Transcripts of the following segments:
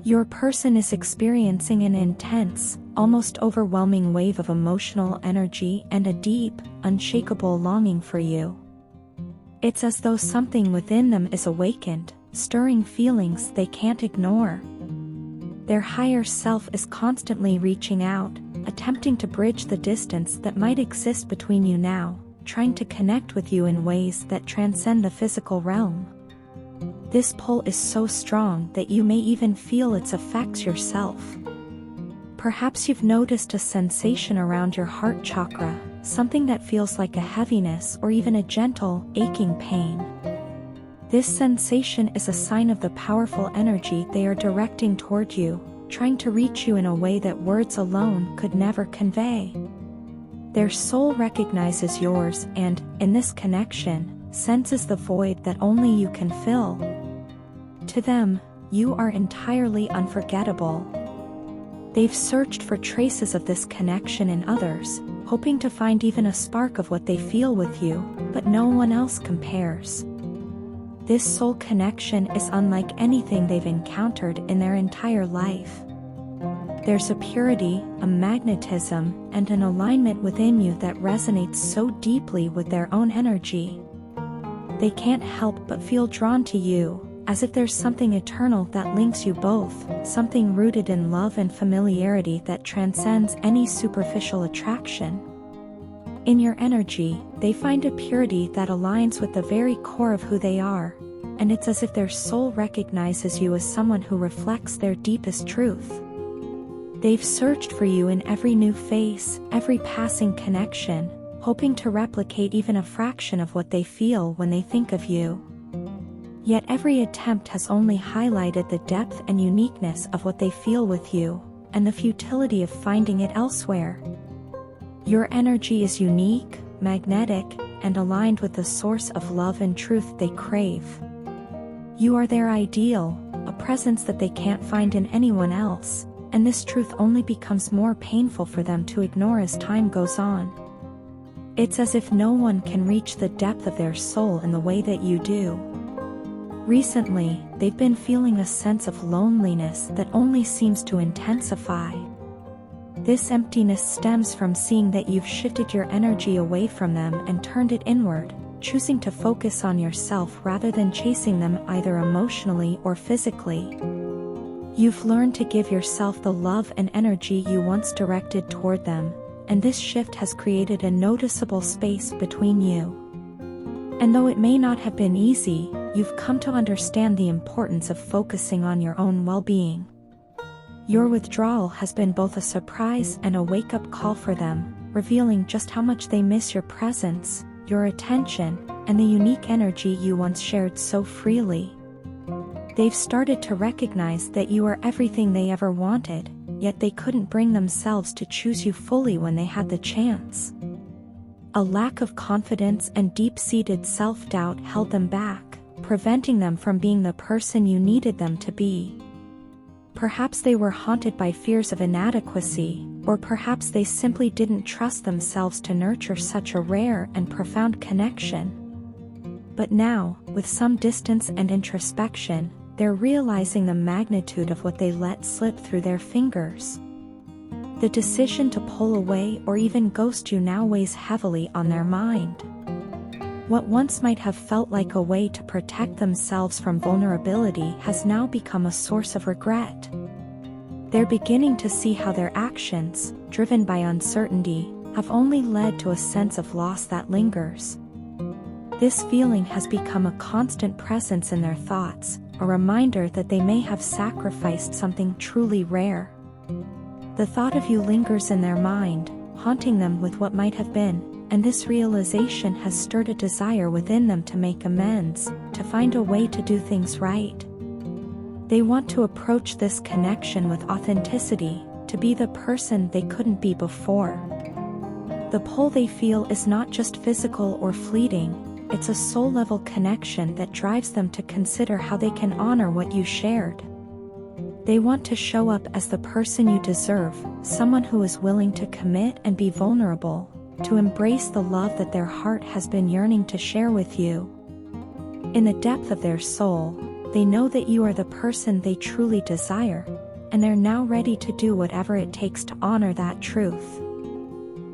Your person is experiencing an intense, almost overwhelming wave of emotional energy and a deep, unshakable longing for you. It's as though something within them is awakened, stirring feelings they can't ignore. Their higher self is constantly reaching out, attempting to bridge the distance that might exist between you now, trying to connect with you in ways that transcend the physical realm. This pull is so strong that you may even feel its effects yourself. Perhaps you've noticed a sensation around your heart chakra, something that feels like a heaviness or even a gentle, aching pain. This sensation is a sign of the powerful energy they are directing toward you, trying to reach you in a way that words alone could never convey. Their soul recognizes yours and, in this connection, senses the void that only you can fill. To them, you are entirely unforgettable. They've searched for traces of this connection in others, hoping to find even a spark of what they feel with you, but no one else compares. This soul connection is unlike anything they've encountered in their entire life. There's a purity, a magnetism, and an alignment within you that resonates so deeply with their own energy. They can't help but feel drawn to you, as if there's something eternal that links you both, something rooted in love and familiarity that transcends any superficial attraction. In your energy, they find a purity that aligns with the very core of who they are, and it's as if their soul recognizes you as someone who reflects their deepest truth. They've searched for you in every new face, every passing connection, hoping to replicate even a fraction of what they feel when they think of you. Yet every attempt has only highlighted the depth and uniqueness of what they feel with you, and the futility of finding it elsewhere. Your energy is unique, magnetic, and aligned with the source of love and truth they crave. You are their ideal, a presence that they can't find in anyone else, and this truth only becomes more painful for them to ignore as time goes on. It's as if no one can reach the depth of their soul in the way that you do. Recently, they've been feeling a sense of loneliness that only seems to intensify. This emptiness stems from seeing that you've shifted your energy away from them and turned it inward, choosing to focus on yourself rather than chasing them either emotionally or physically. You've learned to give yourself the love and energy you once directed toward them, and this shift has created a noticeable space between you. And though it may not have been easy, you've come to understand the importance of focusing on your own well-being. Your withdrawal has been both a surprise and a wake-up call for them, revealing just how much they miss your presence, your attention, and the unique energy you once shared so freely. They've started to recognize that you are everything they ever wanted, yet they couldn't bring themselves to choose you fully when they had the chance. A lack of confidence and deep-seated self-doubt held them back, preventing them from being the person you needed them to be. Perhaps they were haunted by fears of inadequacy, or perhaps they simply didn't trust themselves to nurture such a rare and profound connection. But now, with some distance and introspection, they're realizing the magnitude of what they let slip through their fingers. The decision to pull away or even ghost you now weighs heavily on their mind. What once might have felt like a way to protect themselves from vulnerability has now become a source of regret. They're beginning to see how their actions, driven by uncertainty, have only led to a sense of loss that lingers. This feeling has become a constant presence in their thoughts, a reminder that they may have sacrificed something truly rare. The thought of you lingers in their mind, haunting them with what might have been, and this realization has stirred a desire within them to make amends, to find a way to do things right. They want to approach this connection with authenticity, to be the person they couldn't be before. The pull they feel is not just physical or fleeting, it's a soul-level connection that drives them to consider how they can honor what you shared. They want to show up as the person you deserve, someone who is willing to commit and be vulnerable, to embrace the love that their heart has been yearning to share with you. In the depth of their soul, They know that you are the person they truly desire, and they're now ready to do whatever it takes to honor that truth.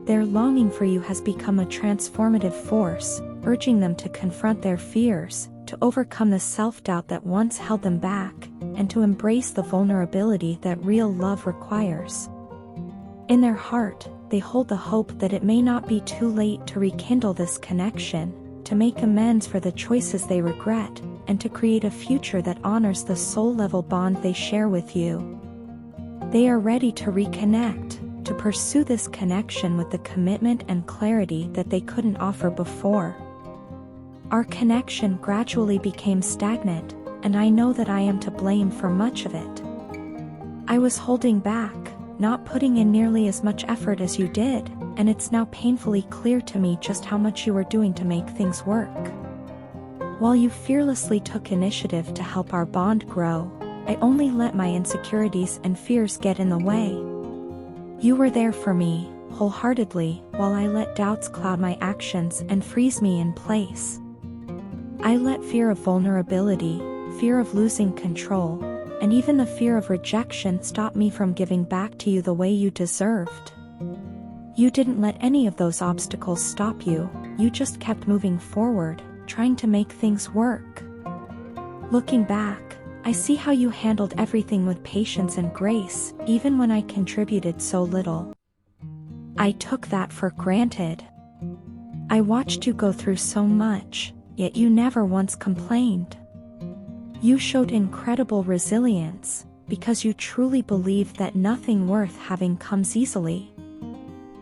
Their longing for you has become a transformative force, urging them to confront their fears, to overcome the self-doubt that once held them back, and to embrace the vulnerability that real love requires. In their heart, they hold the hope that it may not be too late to rekindle this connection, to make amends for the choices they regret, and to create a future that honors the soul-level bond they share with you. They are ready to reconnect, to pursue this connection with the commitment and clarity that they couldn't offer before. Our connection gradually became stagnant, and I know that I am to blame for much of it. I was holding back, not putting in nearly as much effort as you did, and it's now painfully clear to me just how much you were doing to make things work. While you fearlessly took initiative to help our bond grow, I only let my insecurities and fears get in the way. You were there for me, wholeheartedly, while I let doubts cloud my actions and freeze me in place. I let fear of vulnerability, fear of losing control, and even the fear of rejection stop me from giving back to you the way you deserved. You didn't let any of those obstacles stop you, you just kept moving forward, trying to make things work. Looking back, I see how you handled everything with patience and grace, even when I contributed so little. I took that for granted. I watched you go through so much, yet you never once complained. You showed incredible resilience, because you truly believed that nothing worth having comes easily.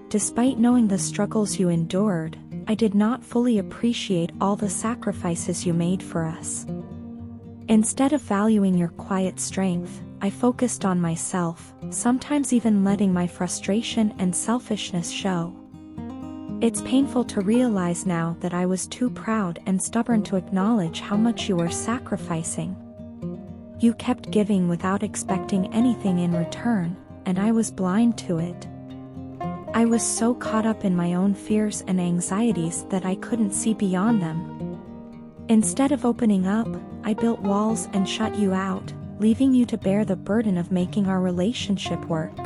Despite knowing the struggles you endured, I did not fully appreciate all the sacrifices you made for us. Instead of valuing your quiet strength, I focused on myself, sometimes even letting my frustration and selfishness show. It's painful to realize now that I was too proud and stubborn to acknowledge how much you were sacrificing. You kept giving without expecting anything in return, and I was blind to it. I was so caught up in my own fears and anxieties that I couldn't see beyond them. Instead of opening up, I built walls and shut you out, leaving you to bear the burden of making our relationship work.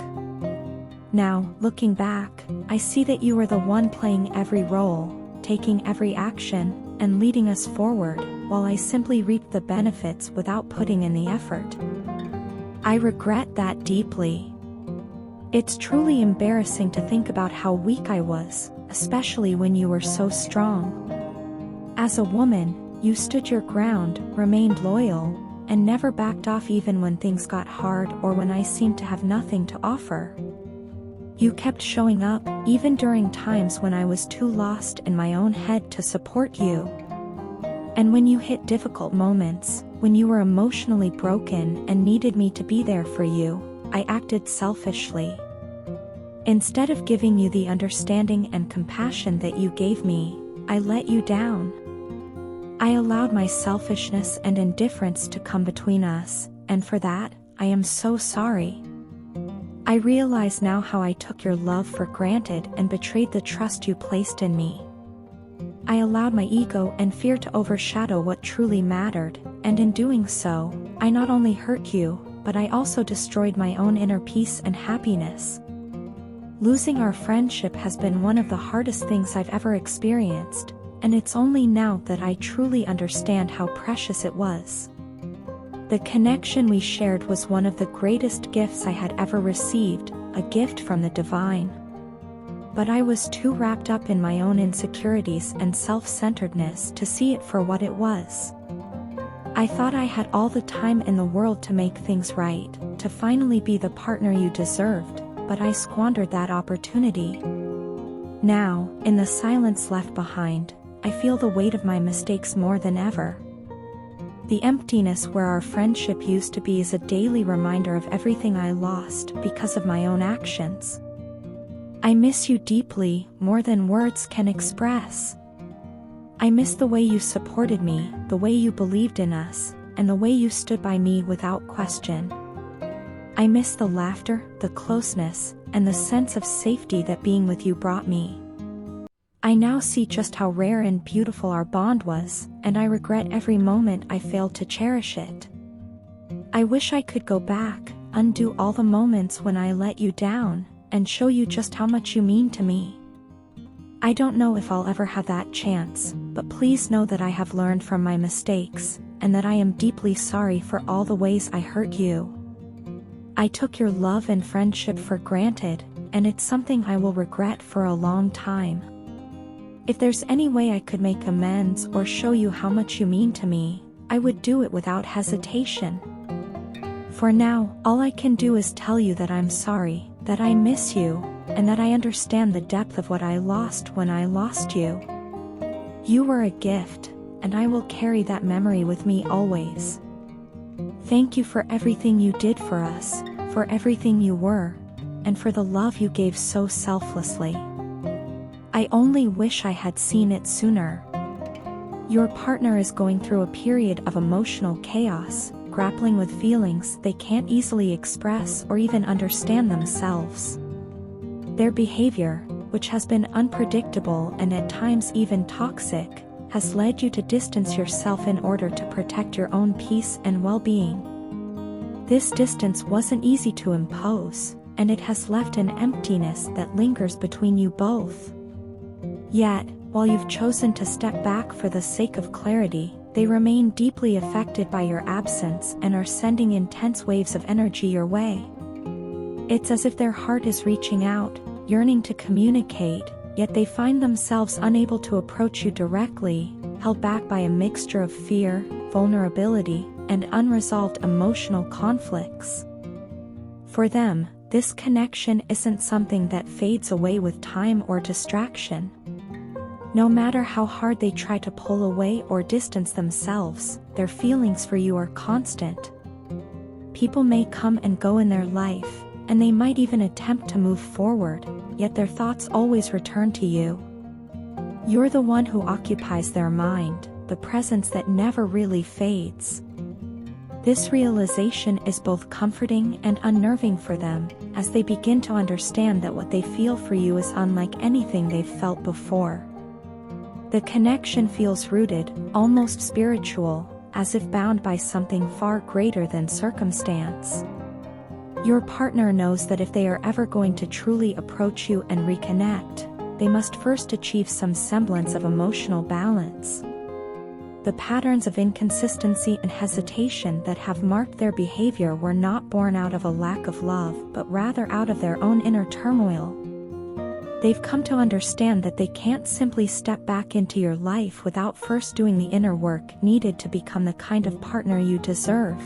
Now, looking back, I see that you were the one playing every role, taking every action, and leading us forward, while I simply reaped the benefits without putting in the effort. I regret that deeply. It's truly embarrassing to think about how weak I was, especially when you were so strong. As a woman, you stood your ground, remained loyal, and never backed off even when things got hard or when I seemed to have nothing to offer. You kept showing up, even during times when I was too lost in my own head to support you. And when you hit difficult moments, when you were emotionally broken and needed me to be there for you, I acted selfishly. Instead of giving you the understanding and compassion that you gave me, I let you down. I allowed my selfishness and indifference to come between us, and for that, I am so sorry. I realize now how I took your love for granted and betrayed the trust you placed in me. I allowed my ego and fear to overshadow what truly mattered, and in doing so, I not only hurt you, but I also destroyed my own inner peace and happiness. Losing our friendship has been one of the hardest things I've ever experienced, and it's only now that I truly understand how precious it was. The connection we shared was one of the greatest gifts I had ever received, a gift from the divine. But I was too wrapped up in my own insecurities and self-centeredness to see it for what it was. I thought I had all the time in the world to make things right, to finally be the partner you deserved, but I squandered that opportunity. Now, in the silence left behind, I feel the weight of my mistakes more than ever. The emptiness where our friendship used to be is a daily reminder of everything I lost because of my own actions. I miss you deeply, more than words can express. I miss the way you supported me, the way you believed in us, and the way you stood by me without question. I miss the laughter, the closeness, and the sense of safety that being with you brought me. I now see just how rare and beautiful our bond was, and I regret every moment I failed to cherish it. I wish I could go back, undo all the moments when I let you down, and show you just how much you mean to me. I don't know if I'll ever have that chance, but please know that I have learned from my mistakes, and that I am deeply sorry for all the ways I hurt you. I took your love and friendship for granted, and it's something I will regret for a long time. If there's any way I could make amends or show you how much you mean to me, I would do it without hesitation. For now, all I can do is tell you that I'm sorry, that I miss you, and that I understand the depth of what I lost when I lost you. You were a gift, and I will carry that memory with me always. Thank you for everything you did for us, for everything you were, and for the love you gave so selflessly. I only wish I had seen it sooner. Your partner is going through a period of emotional chaos, grappling with feelings they can't easily express or even understand themselves. Their behavior, which has been unpredictable and at times even toxic, has led you to distance yourself in order to protect your own peace and well-being. This distance wasn't easy to impose, and it has left an emptiness that lingers between you both. Yet, while you've chosen to step back for the sake of clarity, they remain deeply affected by your absence and are sending intense waves of energy your way. It's as if their heart is reaching out, yearning to communicate, yet they find themselves unable to approach you directly, held back by a mixture of fear, vulnerability, and unresolved emotional conflicts. For them, this connection isn't something that fades away with time or distraction. No matter how hard they try to pull away or distance themselves, their feelings for you are constant. People may come and go in their life, and they might even attempt to move forward, yet their thoughts always return to you. You're the one who occupies their mind, the presence that never really fades. This realization is both comforting and unnerving for them, as they begin to understand that what they feel for you is unlike anything they've felt before. The connection feels rooted, almost spiritual, as if bound by something far greater than circumstance. Your partner knows that if they are ever going to truly approach you and reconnect, they must first achieve some semblance of emotional balance. The patterns of inconsistency and hesitation that have marked their behavior were not born out of a lack of love, but rather out of their own inner turmoil. They've come to understand that they can't simply step back into your life without first doing the inner work needed to become the kind of partner you deserve.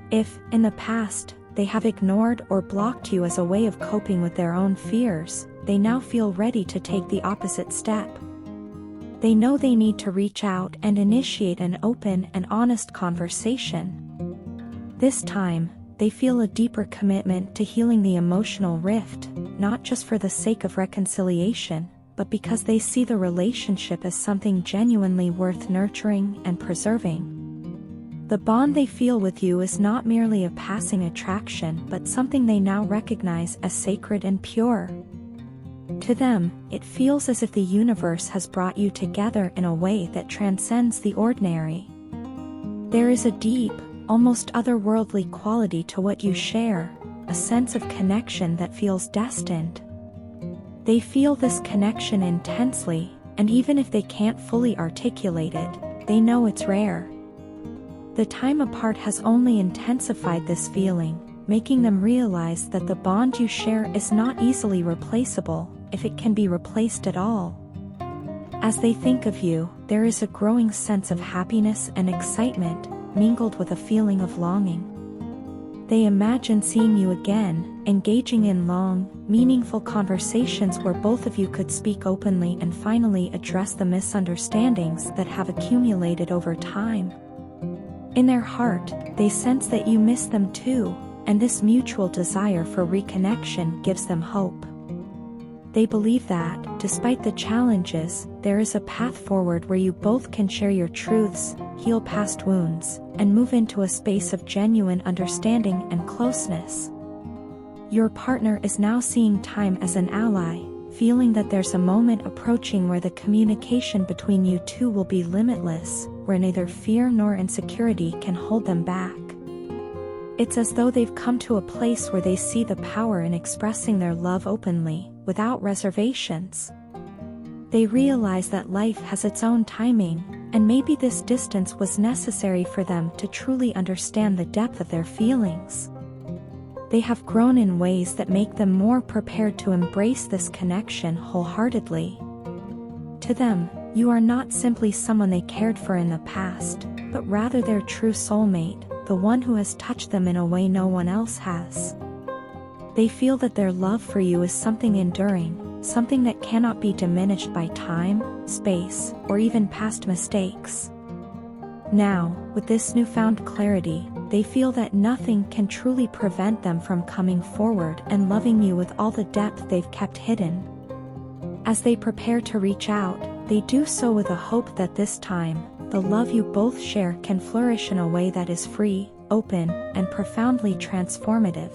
If, in the past, they have ignored or blocked you as a way of coping with their own fears, they now feel ready to take the opposite step. They know they need to reach out and initiate an open and honest conversation. This time, they feel a deeper commitment to healing the emotional rift, not just for the sake of reconciliation, but because they see the relationship as something genuinely worth nurturing and preserving. The bond they feel with you is not merely a passing attraction, but something they now recognize as sacred and pure. To them, it feels as if the universe has brought you together in a way that transcends the ordinary. There is a deep, almost otherworldly quality to what you share, a sense of connection that feels destined. They feel this connection intensely, and even if they can't fully articulate it, they know it's rare. The time apart has only intensified this feeling, making them realize that the bond you share is not easily replaceable, if it can be replaced at all. As they think of you, there is a growing sense of happiness and excitement, mingled with a feeling of longing. They imagine seeing you again, engaging in long, meaningful conversations where both of you could speak openly and finally address the misunderstandings that have accumulated over time. In their heart, they sense that you miss them too, and this mutual desire for reconnection gives them hope. They believe that, despite the challenges, there is a path forward where you both can share your truths, heal past wounds, and move into a space of genuine understanding and closeness. Your partner is now seeing time as an ally, feeling that there's a moment approaching where the communication between you two will be limitless, where neither fear nor insecurity can hold them back. It's as though they've come to a place where they see the power in expressing their love openly, without reservations. They realize that life has its own timing, and maybe this distance was necessary for them to truly understand the depth of their feelings. They have grown in ways that make them more prepared to embrace this connection wholeheartedly. To them, you are not simply someone they cared for in the past, but rather their true soulmate, the one who has touched them in a way no one else has. They feel that their love for you is something enduring, something that cannot be diminished by time, space, or even past mistakes. Now, with this newfound clarity, they feel that nothing can truly prevent them from coming forward and loving you with all the depth they've kept hidden. As they prepare to reach out, they do so with a hope that this time, the love you both share can flourish in a way that is free, open, and profoundly transformative.